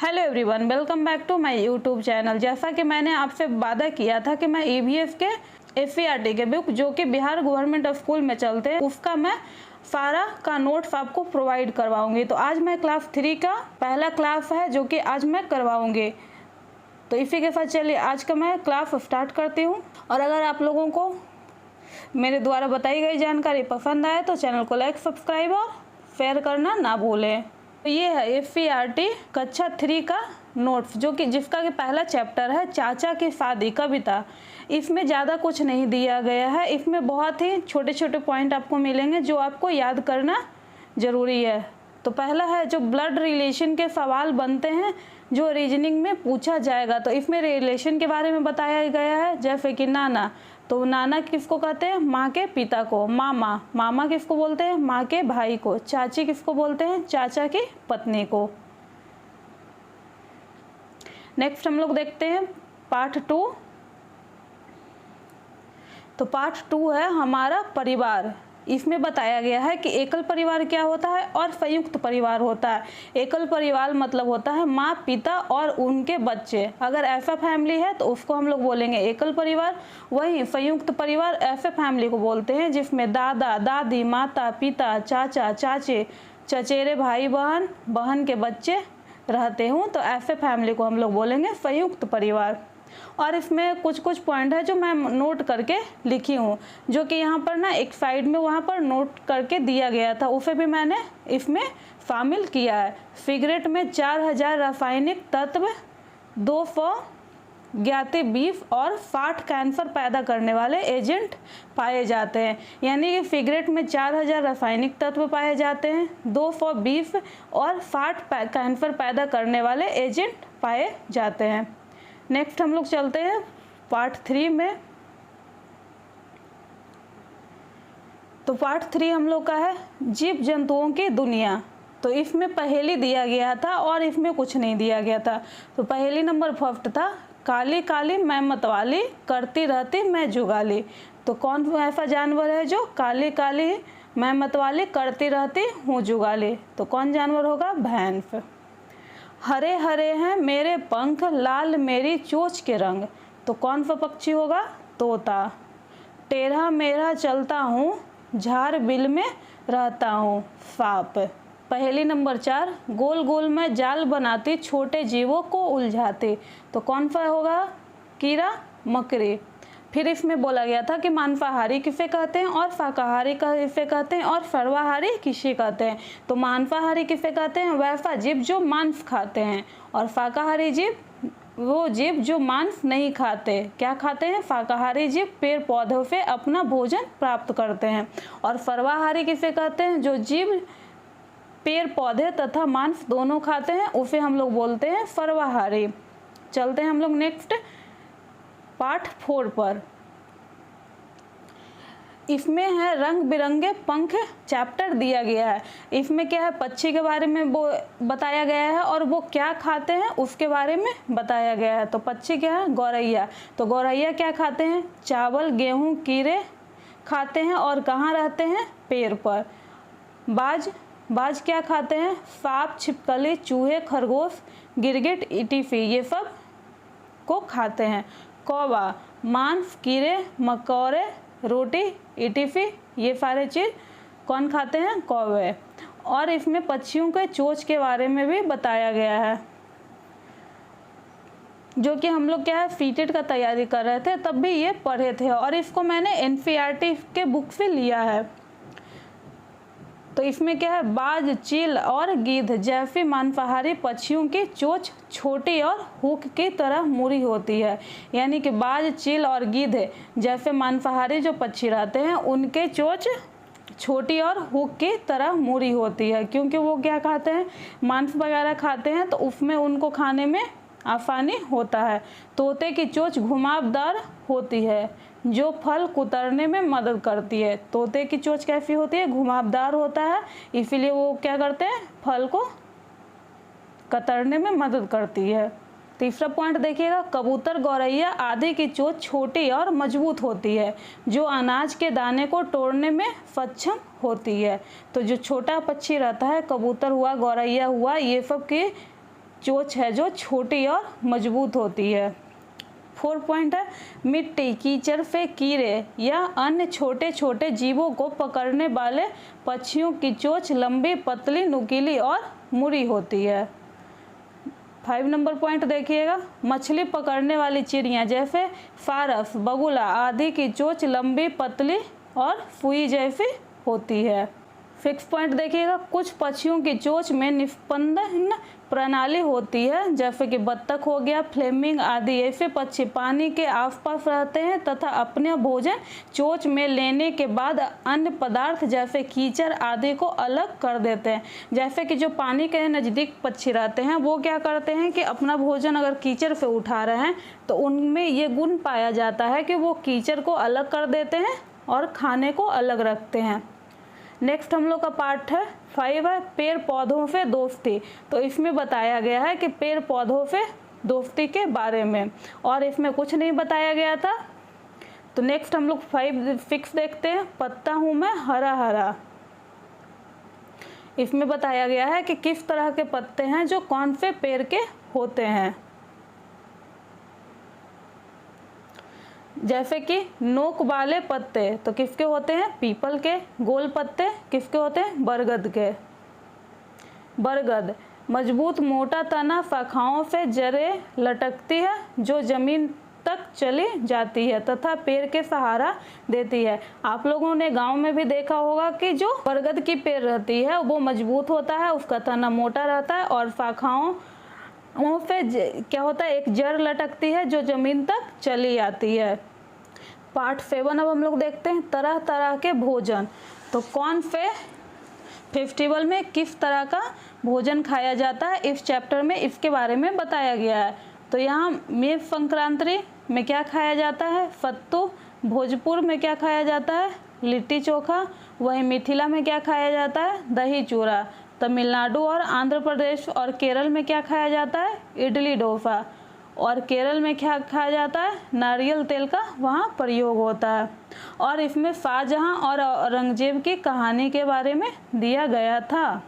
Hello everyone, welcome back to my YouTube channel. जैसा कि मैंने आपसे वादा किया था कि मैं ईवीएस के एससीईआरटी के बुक जो कि बिहार गवर्नमेंट स्कूल में चलते हैं उसका मैं सारा का नोट्स आपको प्रोवाइड करवाऊंगी। तो आज मैं क्लास 3 का पहला क्लास है जो कि आज मैं करवाऊंगी। तो इसी के साथ चलिए आज का मैं क्लास स्टार्ट करती हूँ। और अगर आप लोगों को मेरे द्वारा बताई गई जानकारी पसंद आए तो चैनल को लाइक, सब्सक्राइब और शेयर करना ना भूलें। तो ये है एससीईआरटी कक्षा 3 का नोट्स जो कि जिसका कि पहला चैप्टर है चाचा की शादी कविता। इसमें ज़्यादा कुछ नहीं दिया गया है, इसमें बहुत ही छोटे छोटे पॉइंट आपको मिलेंगे जो आपको याद करना ज़रूरी है। तो पहला है जो ब्लड रिलेशन के सवाल बनते हैं जो रीजनिंग में पूछा जाएगा। तो इसमें रिलेशन के बारे में बताया गया है, जैसे कि नाना, तो नाना किसको कहते हैं? माँ के पिता को। मामा, मामा किसको बोलते हैं? माँ के भाई को। चाची किसको बोलते हैं? चाचा की पत्नी को। नेक्स्ट हम लोग देखते हैं पार्ट 2। तो पार्ट 2 है हमारा परिवार। इसमें बताया गया है कि एकल परिवार क्या होता है और संयुक्त परिवार होता है। एकल परिवार मतलब होता है माँ, पिता और उनके बच्चे। अगर ऐसा फैमिली है तो उसको हम लोग बोलेंगे एकल परिवार। वहीं संयुक्त परिवार ऐसे फैमिली को बोलते हैं जिसमें दादा, दादी, माता, पिता, चाचा, चाची, चचेरे भाई बहन, बहन के बच्चे रहते हों, तो ऐसे फैमिली को हम लोग बोलेंगे संयुक्त परिवार। और इसमें कुछ कुछ पॉइंट है जो मैं नोट करके लिखी हूँ, जो कि यहाँ पर ना एक साइड में वहाँ पर नोट करके दिया गया था, उसे भी मैंने इसमें शामिल किया है। सिगरेट में 4000 रासायनिक तत्व, 200 ज्ञाति बीफ और 60 कैंसर पैदा करने वाले एजेंट पाए जाते हैं। यानी कि सिगरेट में 4000 रासायनिक तत्व पाए जाते हैं, 200 बीफ और 60 कैंसर पैदा करने वाले एजेंट पाए जाते हैं। नेक्स्ट हम लोग चलते हैं पार्ट 3 में। तो पार्ट 3 हम लोग का है जीव जंतुओं की दुनिया। तो इसमें पहेली दिया गया था और इसमें कुछ नहीं दिया गया था। तो पहेली नंबर फर्स्ट था, काली काली मैं मतवाली, करती रहती मैं जुगाली। तो कौन ऐसा जानवर है जो काली काली मैं मतवाली, करती रहती हूँ जुगाली? तो कौन जानवर होगा? भैंस। हरे हरे हैं मेरे पंख, लाल मेरी चोंच के रंग। तो कौन सा पक्षी होगा? तोता। टेढ़ा मेढ़ा चलता हूँ, झाड़ बिल में रहता हूँ, सांप। पहेली नंबर 4, गोल गोल मैं जाल बनाती, छोटे जीवों को उलझाती। तो कौन सा होगा? कीड़ा मकड़ी। फिर इसमें बोला गया था कि मांसाहारी किसे कहते हैं और शाकाहारी किसे कहते हैं और सर्वाहारी किसे कहते हैं? तो मांसाहारी किसे कहते हैं? वैसा जीव जो मांस खाते हैं। और शाकाहारी जीव वो जीव जो मांस नहीं खाते। क्या खाते हैं? शाकाहारी जीव पेड़ पौधों से अपना भोजन प्राप्त करते हैं। और सर्वाहारी किसे कहते हैं? जो जीव पेड़ पौधे तथा मांस दोनों खाते हैं, उसे हम लोग बोलते हैं सर्वाहारी। चलते हैं हम लोग नेक्स्ट पार्ट 4 पर। इसमें है रंग बिरंगे पंख चैप्टर दिया गया है। इसमें क्या है? पक्षी के बारे में वो बताया गया है और वो क्या खाते हैं उसके बारे में बताया गया है। तो पक्षी क्या है? गौरैया। तो गौरैया क्या खाते हैं? चावल, गेहूं, कीड़े खाते हैं और कहाँ रहते हैं? पेड़ पर। बाज, बाज क्या खाते हैं? सांप, छिपकली, चूहे, खरगोश, गिरगिट, इटिफी, ये सब को खाते हैं। कौवा, मांस, कीड़े, मकोड़े, रोटी, इटिफी, ये सारे चीज़ कौन खाते हैं? कौवे। और इसमें पक्षियों के चोंच के बारे में भी बताया गया है, जो कि हम लोग क्या है सीटेट का तैयारी कर रहे थे तब भी ये पढ़े थे और इसको मैंने एनसीईआरटी के बुक से लिया है। तो इसमें क्या है? बाज, चील और गिद्ध जैसे मांसाहारी पक्षियों की चोंच छोटी और हुक की तरह मुड़ी होती है। यानी कि बाज, चील और गिद्ध जैसे मांसाहारी जो पक्षी रहते हैं उनके चोंच छोटी और हुक की तरह मुड़ी होती है, क्योंकि वो क्या खाते हैं? मांस वगैरह खाते हैं, तो उसमें उनको खाने में आसानी होता है। तोते की चोंच घुमावदार होती है जो फल कुतरने में मदद करती है। तोते की चोंच कैसी होती है? घुमावदार होता है, इसीलिए वो क्या करते हैं? फल को कतरने में मदद करती है। तीसरा पॉइंट देखिएगा, कबूतर, गौरैया आदि की चोंच छोटी और मजबूत होती है जो अनाज के दाने को तोड़ने में सक्षम होती है। तो जो छोटा पक्षी रहता है, कबूतर हुआ, गौरैया हुआ, ये सब की चोंच है जो छोटी और मजबूत होती है। 4 पॉइंट है, मिट्टी, कीचड़ पे कीड़े या अन्य छोटे छोटे जीवों को पकड़ने वाले पक्षियों की चोंच लंबी, पतली, नुकीली और मुड़ी होती है। 5 नंबर पॉइंट देखिएगा, मछली पकड़ने वाली चिड़िया जैसे फारस, बगुला आदि की चोंच लंबी, पतली और सुई जैसी होती है। 6 पॉइंट देखिएगा, कुछ पक्षियों की चोंच में निस्पंदन प्रणाली होती है जैसे कि बत्तख हो गया, फ्लेमिंग आदि। ऐसे पक्षी पानी के आसपास रहते हैं तथा अपने भोजन चोंच में लेने के बाद अन्य पदार्थ जैसे कीचड़ आदि को अलग कर देते हैं। जैसे कि जो पानी के नज़दीक पक्षी रहते हैं वो क्या करते हैं कि अपना भोजन अगर कीचड़ से उठा रहे हैं तो उनमें ये गुण पाया जाता है कि वो कीचड़ को अलग कर देते हैं और खाने को अलग रखते हैं। नेक्स्ट हम लोग का पार्ट है 5 है, पेड़ पौधों से दोस्ती। तो इसमें बताया गया है कि पेड़ पौधों से दोस्ती के बारे में, और इसमें कुछ नहीं बताया गया था। तो नेक्स्ट हम लोग 6 देखते हैं, पत्ता हूँ मैं हरा हरा। इसमें बताया गया है कि किस तरह के पत्ते हैं जो कौन से पेड़ के होते हैं। जैसे कि नोक वाले पत्ते तो किसके होते हैं, पीपल के। गोल पत्ते किसके होते हैं, बरगद के। बरगद, मजबूत मोटा तना शाखाओं से जड़ें लटकती है जो जमीन तक चली जाती है तथा पेड़ के सहारा देती है। आप लोगों ने गांव में भी देखा होगा कि जो बरगद की पेड़ रहती है वो मजबूत होता है, उसका तना मोटा रहता है और शाखाओं पे क्या होता है, एक जड़ लटकती है जो जमीन तक चली आती है। पार्ट 7 अब हम लोग देखते हैं, तरह तरह के भोजन। तो कौन से फेस्टिवल में किस तरह का भोजन खाया जाता है इस चैप्टर में इसके बारे में बताया गया है। तो यहाँ मेष संक्रांति में क्या खाया जाता है, सत्तू। भोजपुर में क्या खाया जाता है, लिट्टी चोखा। वहीं मिथिला में क्या खाया जाता है, दही चूड़ा। तमिलनाडु और आंध्र प्रदेश और केरल में क्या खाया जाता है, इडली डोसा। और केरल में क्या खाया जाता है, नारियल तेल का वहाँ प्रयोग होता है। और इसमें शाहजहां और औरंगजेब की कहानी के बारे में दिया गया था।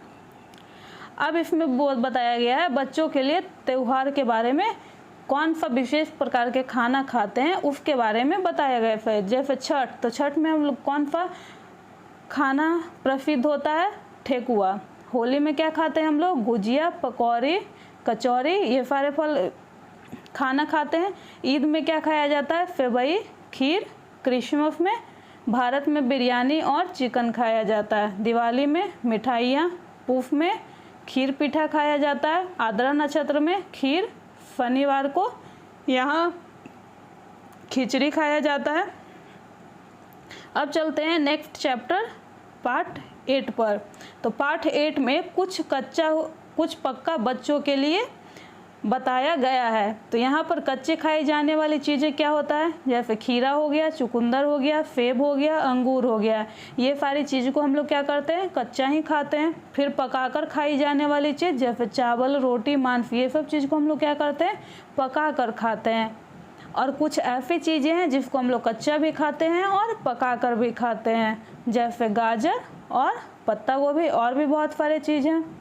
अब इसमें बहुत बताया गया है बच्चों के लिए त्यौहार के बारे में, कौन सा विशेष प्रकार के खाना खाते हैं उसके बारे में बताया गया है। जैसे छठ, तो छठ में हम लोग कौन सा खाना प्रसिद्ध होता है, ठेकुआ। होली में क्या खाते हैं हम लोग, गुजिया, पकौड़ी, कचौरी, ये सारे फल खाना खाते हैं। ईद में क्या खाया जाता है, सेवई, खीर। क्रिसमस में भारत में बिरयानी और चिकन खाया जाता है। दिवाली में मिठाइयाँ। पूफ में खीर पीठा खाया जाता है। आद्रा नक्षत्र में खीर। शनिवार को यहाँ खिचड़ी खाया जाता है। अब चलते हैं नेक्स्ट चैप्टर पार्ट 8 पर। तो पार्ट 8 में कुछ कच्चा कुछ पक्का बच्चों के लिए बताया गया है। तो यहाँ पर कच्चे खाई जाने वाली चीज़ें क्या होता है, जैसे खीरा हो गया, चुकंदर हो गया, सेब हो गया, अंगूर हो गया। ये सारी चीज़ को हम लोग क्या करते हैं, कच्चा ही खाते हैं। फिर पकाकर खाई जाने वाली चीज़ जैसे चावल, रोटी, मांस, ये सब चीज़ को हम लोग क्या करते हैं, पका कर खाते हैं। और कुछ ऐसी चीज़ें हैं जिसको हम लोग कच्चा भी खाते हैं और पका कर भी खाते हैं, जैसे गाजर और पत्ता गोभी, और भी बहुत सारी चीज़ें हैं।